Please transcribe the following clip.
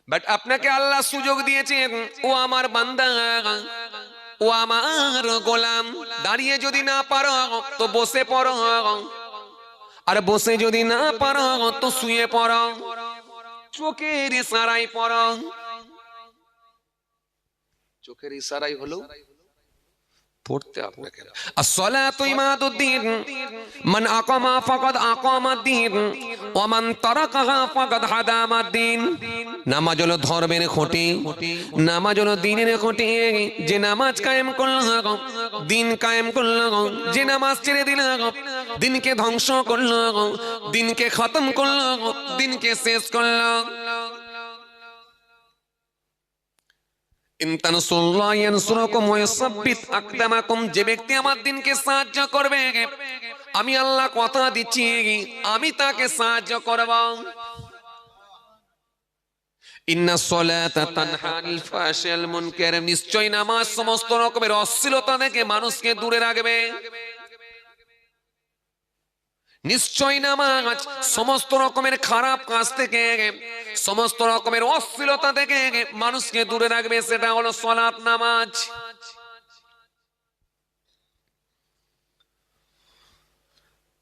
But আপনাকে আল্লাহ সুযোগ দিয়েছেন, ও আমার বান্দা, ও আমার গোলাম, দাঁড়িয়ে যদি না পারো তো বসে পড়ো, আর বসে যদি না পারো তো শুয়ে পড়ো, চোখের ইশারায় পড়ো। চোখের ইশারায় হলো পড়তে আপনাকে। আসসালাতু ইমাদুদ্দিন, মান আকামা ফাকাদ আকামাদ্দিন ওয়া মান তারাকাহা ফাকাদ হাদামাদ্দিন। নামাজ হলো ধর্মের খুঁটি, নামাজ হলো দ্বীনের খুঁটি। যে নামাজ কায়েম করলো দ্বীন কায়েম করলো, যে নামাজ ছেড়ে দিল দ্বীনকে ধ্বংস করলো, দ্বীনকে খতম করলো, দ্বীনকে শেষ করলো। যে ব্যক্তি আমার দ্বীনকে সাহায্য করবে, আমি আল্লাহ কথা দিচ্ছি আমি তাকে সাহায্য করব। নিশ্চয় নামাজ সমস্ত রকমের অশ্লীলতা থেকে মানুষকে দূরে রাখবে। নিশ্চয় নামাজ সমস্ত রকমের খারাপ কাজ থেকে, সমস্ত রকমের অশ্লীলতা থেকে মানুষকে দূরে রাখবে। সেটা হলো সালাত নামাজ।